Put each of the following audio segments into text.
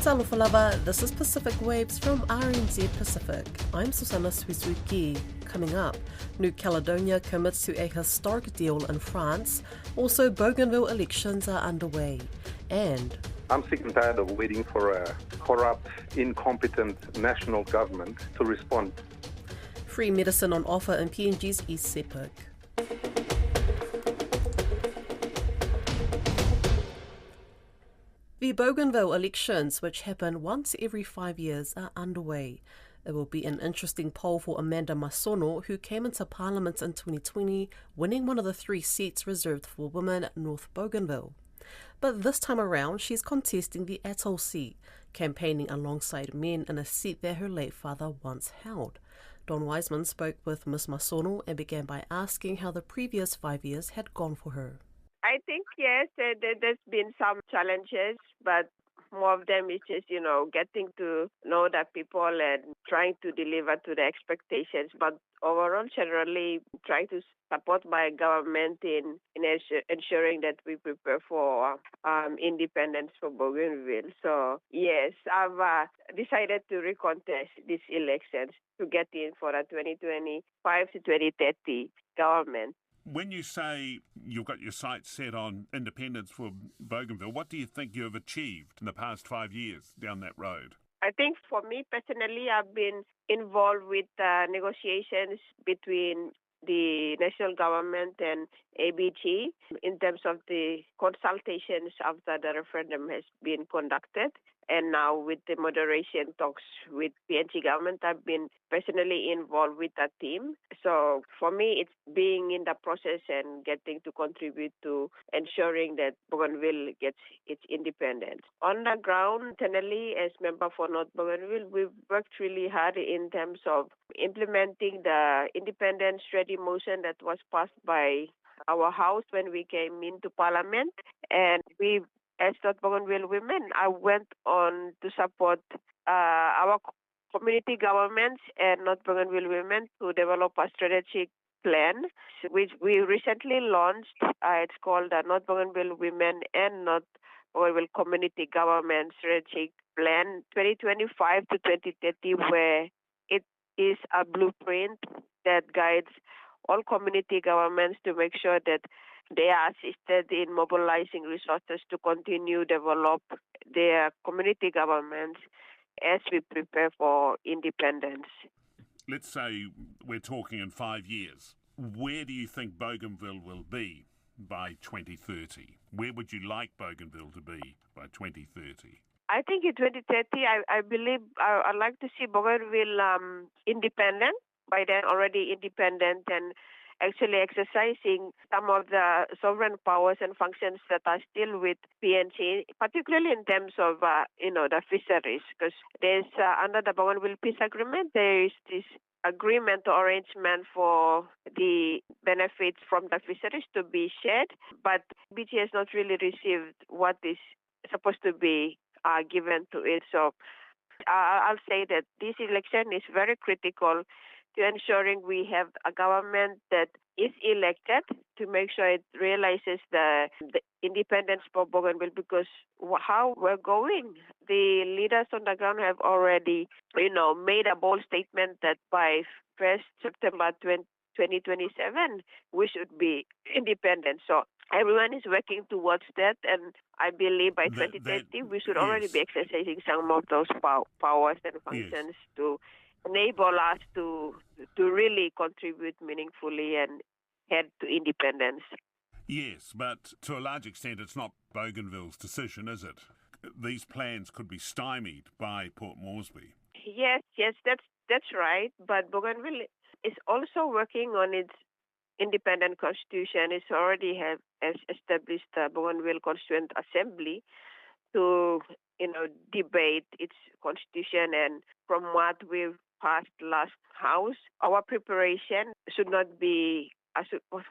Talofa lava, this is Pacific Waves from RNZ Pacific. I'm Susanna Suzuki. Coming up, New Caledonia commits to a historic deal in France. Also, Bougainville elections are underway. And I'm sick and tired of waiting for a corrupt, incompetent national government to respond. Free medicine on offer in PNG's East Sepik. The Bougainville elections, which happen once every 5 years, are underway. It will be an interesting poll for Amanda Masono, who came into Parliament in 2020, winning one of the 3 seats reserved for women at North Bougainville. But this time around, she's contesting the Atolls seat, campaigning alongside men in a seat that her late father once held. Don Wiseman spoke with Ms. Masono and began by asking how the previous 5 years had gone for her. I think, yes, there's been some challenges, but more of them is just, getting to know the people and trying to deliver to the expectations. But overall, generally, trying to support my government in ensuring that we prepare for independence for Bougainville. So, yes, I've decided to recontest these elections to get in for the 2025 to 2030 government. When you say you've got your sights set on independence for Bougainville, what do you think you have achieved in the past 5 years down that road? I think for me personally, I've been involved with negotiations between the national government and ABG in terms of the consultations after the referendum has been conducted. And now with the moderation talks with PNG government, I've been personally involved with that team. So for me, it's being in the process and getting to contribute to ensuring that Bougainville gets its independence. On the ground, internally, as member for North Bougainville, we've worked really hard in terms of implementing the independence ready motion that was passed by our house when we came into Parliament. And we, as North Bougainville women, I went on to support our community governments and North Bougainville women to develop a strategic plan, which we recently launched. It's called the North Bougainville Women and North Bougainville Community Government Strategic Plan 2025 to 2030, where it is a blueprint that guides all community governments to make sure that they are assisted in mobilizing resources to continue develop their community governments as we prepare for independence. Let's say we're talking in 5 years. Where do you think Bougainville will be by 2030? Where would you like Bougainville to be by 2030? I think in 2030, I believe I'd like to see Bougainville independent, by then already independent and actually exercising some of the sovereign powers and functions that are still with PNG, particularly in terms of, the fisheries, because there's, under the Bougainville Peace Agreement, there is this agreement or arrangement for the benefits from the fisheries to be shared, but BG has not really received what is supposed to be given to it. So I'll say that this election is very critical to ensuring we have a government that is elected to make sure it realizes the independence for Bougainville, because how we're going, the leaders on the ground have already, made a bold statement that by 1st September 2027, we should be independent. So everyone is working towards that, and I believe by 2030, we should already be exercising some of those powers and functions to enable us to really contribute meaningfully and head to independence. Yes, but to a large extent, it's not Bougainville's decision, is it? These plans could be stymied by Port Moresby. Yes, that's right. But Bougainville is also working on its independent constitution. It's already has established the Bougainville Constituent Assembly to, debate its constitution. And from what we've passed last house, our preparation should not be,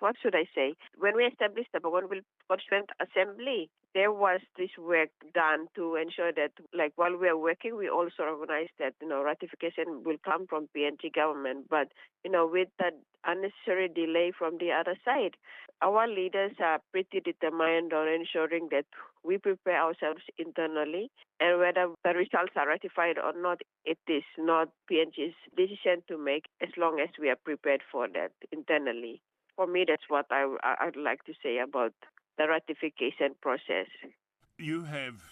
what should I say? When we established the Bougainville Constituent Assembly, there was this work done to ensure that, like, while we are working, we also recognize that, ratification will come from PNG government. But, with that unnecessary delay from the other side, our leaders are pretty determined on ensuring that we prepare ourselves internally. And whether the results are ratified or not, it is not PNG's decision to make as long as we are prepared for that internally. For me, that's what I'd like to say about the ratification process. You have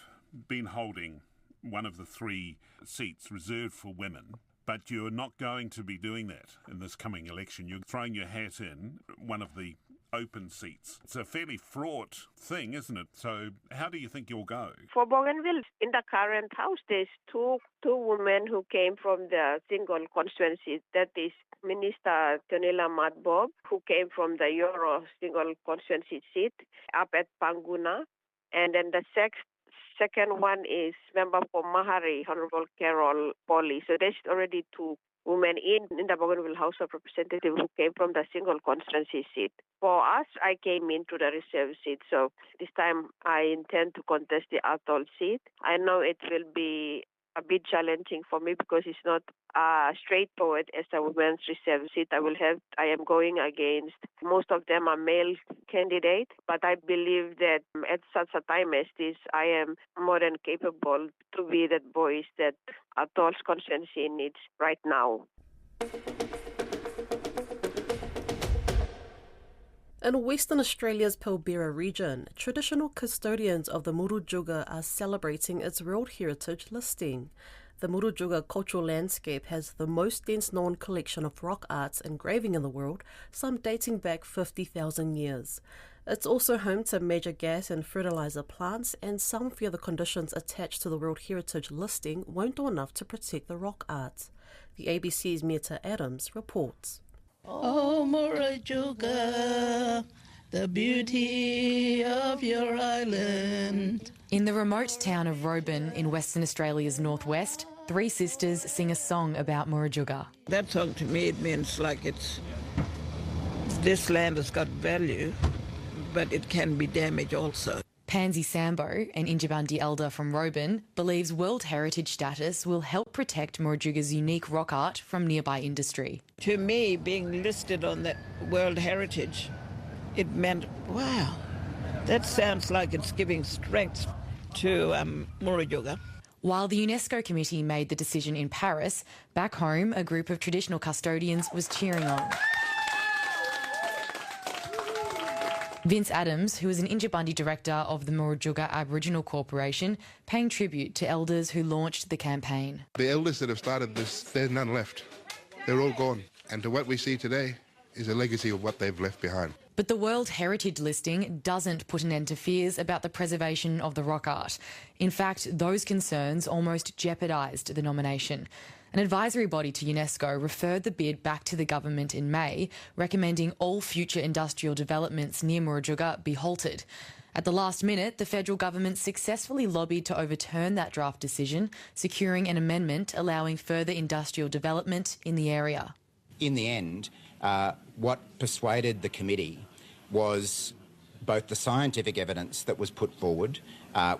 been holding one of the 3 seats reserved for women, but you're not going to be doing that in this coming election. You're throwing your hat in one of the open seats. It's a fairly fraught thing, isn't it? So how do you think you'll go? For Bougainville, in the current House, there's two women who came from the single constituency. That is Minister Tonila Matbob, who came from the Euro single constituency seat up at Panguna. And then the second one is member for Mahari, Honorable Carol Polly. So there's already 2 women in the Bougainville House of Representatives who came from the single constituency seat. For us, I came into the reserve seat. So this time I intend to contest the Atolls seat. I know it will be a bit challenging for me because it's not straightforward as a women's reserve seat. I am going against, most of them are male candidates, but I believe that at such a time as this, I am more than capable to be that voice that Atolls constituency needs right now. In Western Australia's Pilbara region, traditional custodians of the Murujuga are celebrating its World Heritage listing. The Murujuga cultural landscape has the most dense known collection of rock arts engraving in the world, some dating back 50,000 years. It's also home to major gas and fertilizer plants, and some fear the conditions attached to the World Heritage listing won't do enough to protect the rock art. The ABC's Meta Adams reports. Oh, Murujuga, the beauty of your island. In the remote town of Robin in Western Australia's northwest, 3 sisters sing a song about Murujuga. That song to me, it means like this land has got value, but it can be damaged also. Pansy Sambo, an Injibandi elder from Robin, believes World Heritage status will help protect Murujuga's unique rock art from nearby industry. To me, being listed on that World Heritage, it meant, wow, that sounds like it's giving strength to Murujuga. While the UNESCO committee made the decision in Paris, back home a group of traditional custodians was cheering on. Vince Adams, who is an Injibandi director of the Murujuga Aboriginal Corporation, paying tribute to elders who launched the campaign. The elders that have started this, there's none left. They're all gone. And to what we see today is a legacy of what they've left behind. But the World Heritage listing doesn't put an end to fears about the preservation of the rock art. In fact, those concerns almost jeopardised the nomination. An advisory body to UNESCO referred the bid back to the government in May, recommending all future industrial developments near Murujuga be halted. At the last minute, the federal government successfully lobbied to overturn that draft decision, securing an amendment allowing further industrial development in the area. In the end, what persuaded the committee was both the scientific evidence that was put forward,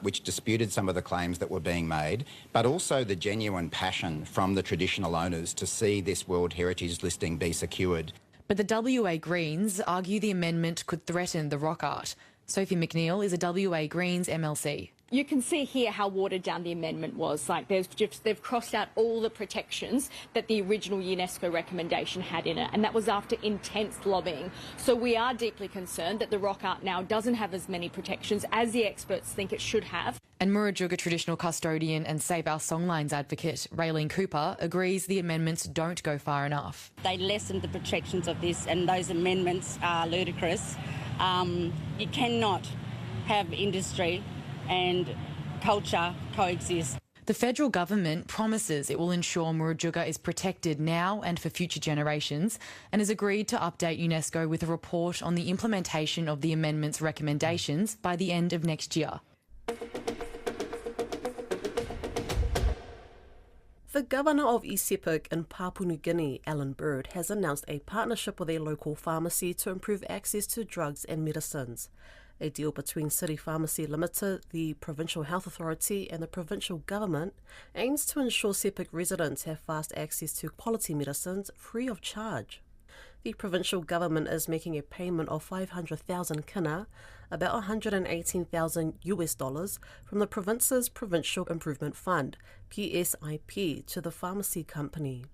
which disputed some of the claims that were being made, but also the genuine passion from the traditional owners to see this World Heritage listing be secured. But the WA Greens argue the amendment could threaten the rock art. Sophie McNeil is a WA Greens MLC. You can see here how watered down the amendment was. Like they've crossed out all the protections that the original UNESCO recommendation had in it, and that was after intense lobbying. So we are deeply concerned that the rock art now doesn't have as many protections as the experts think it should have. And Murujuga traditional custodian and Save Our Songlines advocate Raylene Cooper agrees the amendments don't go far enough. They lessened the protections of this, and those amendments are ludicrous. You cannot have industry and culture coexist. The federal government promises it will ensure Murujuga is protected now and for future generations, and has agreed to update UNESCO with a report on the implementation of the amendment's recommendations by the end of next year. The Governor of Sepik in Papua New Guinea, Alan Bird, has announced a partnership with a local pharmacy to improve access to drugs and medicines. A deal between City Pharmacy Limited, the Provincial Health Authority and the provincial government aims to ensure Sepik residents have fast access to quality medicines free of charge. The provincial government is making a payment of 500,000 kina, about $118,000 from the province's Provincial Improvement Fund, PSIP, to the pharmacy company.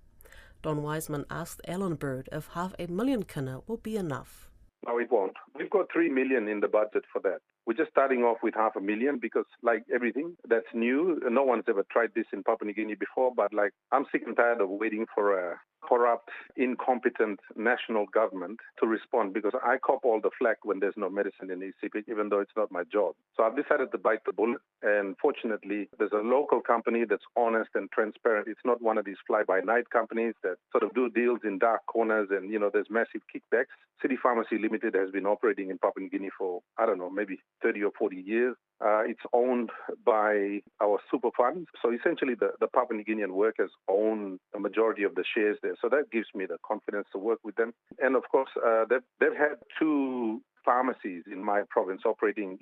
Don Wiseman asked Alan Bird if $500,000 kina will be enough. No, it won't. We've got $3 million in the budget for that. We're just starting off with $500,000 because, like everything that's new, no one's ever tried this in Papua New Guinea before. But I'm sick and tired of waiting for a corrupt, incompetent national government to respond, because I cop all the flack when there's no medicine in Sepik, even though it's not my job. So I've decided to bite the bullet. And fortunately, there's a local company that's honest and transparent. It's not one of these fly-by-night companies that sort of do deals in dark corners and, there's massive kickbacks. City Pharmacy Limited has been operating in Papua New Guinea for, maybe 30 or 40 years. It's owned by our super funds. So essentially, the Papua New Guinean workers own a majority of the shares there. So that gives me the confidence to work with them. And of course, they've had 2 pharmacies in my province operating,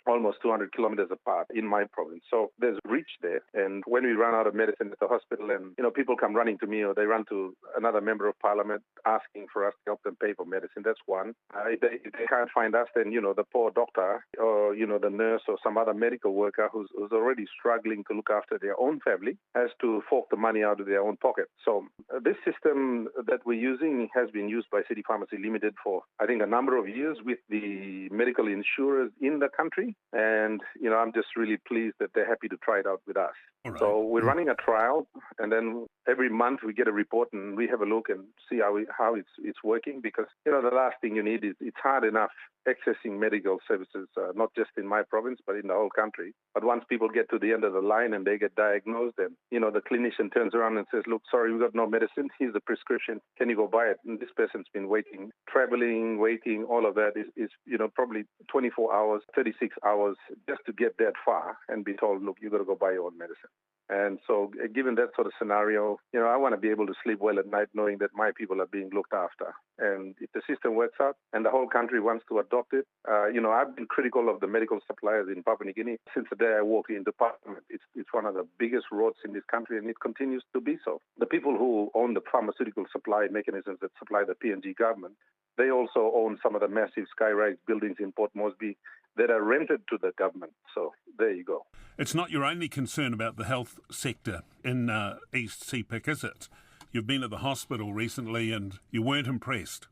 almost 200 kilometers apart in my province. So there's reach there. And when we run out of medicine at the hospital and, people come running to me, or they run to another member of parliament asking for us to help them pay for medicine, that's one. If they can't find us, then, the poor doctor or, the nurse or some other medical worker who's already struggling to look after their own family has to fork the money out of their own pocket. So this system that we're using has been used by City Pharmacy Limited for, I think, a number of years with the medical insurers in the country. And, I'm just really pleased that they're happy to try it out with us. Right. So we're running a trial, and then every month we get a report and we have a look and see how it's working, because, the last thing you need is, it's hard enough accessing medical services, not just in my province, but in the whole country. But once people get to the end of the line and they get diagnosed, and, the clinician turns around and says, look, sorry, we've got no medicine. Here's the prescription. Can you go buy it? And this person's been waiting, traveling, waiting, all of that is probably 24 hours, 36 hours just to get that far and be told, look, you've got to go buy your own medicine. And so given that sort of scenario, I want to be able to sleep well at night knowing that my people are being looked after. And if the system works out and the whole country wants to adopt it, I've been critical of the medical suppliers in Papua New Guinea since the day I walked into Parliament. It's one of the biggest roads in this country, and it continues to be so. The people who own the pharmaceutical supply mechanisms that supply the PNG government, they also own some of the massive sky-rise buildings in Port Moresby that are rented to the government. So there you go. It's not your only concern about the health sector in East Sepik, is it? You've been at the hospital recently and you weren't impressed.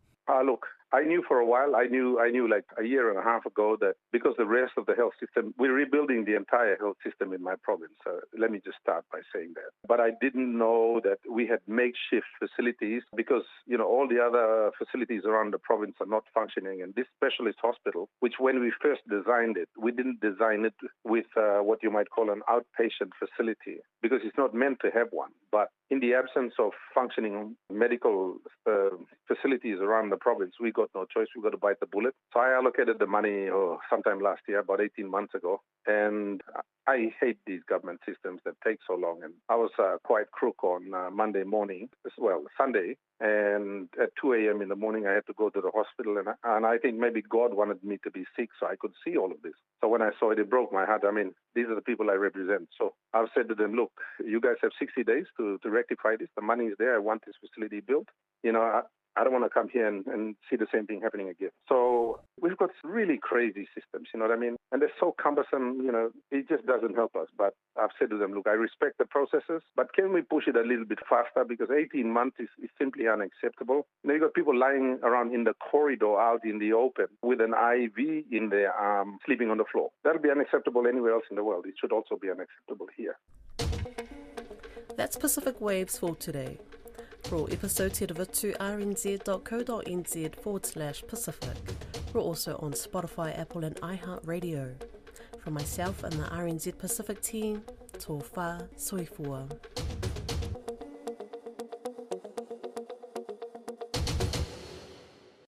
Look, I knew for a while, I knew like a year and a half ago that because the rest of the health system, we're rebuilding the entire health system in my province. Let me just start by saying that. But I didn't know that we had makeshift facilities because, all the other facilities around the province are not functioning. And this specialist hospital, which when we first designed it, we didn't design it with what you might call an outpatient facility because it's not meant to have one. But in the absence of functioning medical facilities around the province, we got no choice. We got to bite the bullet. So I allocated the money sometime last year, about 18 months ago. And I hate these government systems that take so long. And I was quite crook on Sunday. And at 2 a.m. in the morning, I had to go to the hospital. And I think maybe God wanted me to be sick so I could see all of this. So when I saw it, it broke my heart. I mean, these are the people I represent. So I've said to them, look, you guys have 60 days to rectify this. The money is there. I want this facility built. I don't want to come here and see the same thing happening again. So we've got really crazy systems, you know what I mean? And they're so cumbersome, it just doesn't help us. But I've said to them, look, I respect the processes, but can we push it a little bit faster? Because 18 months is simply unacceptable. You've got people lying around in the corridor out in the open with an IV in their arm, sleeping on the floor. That'll be unacceptable anywhere else in the world. It should also be unacceptable here. That's Pacific Waves for today. For all episodes, head over to rnz.co.nz/Pacific. We're also on Spotify, Apple and iHeartRadio. From myself and the RNZ Pacific team, tō whā soifua.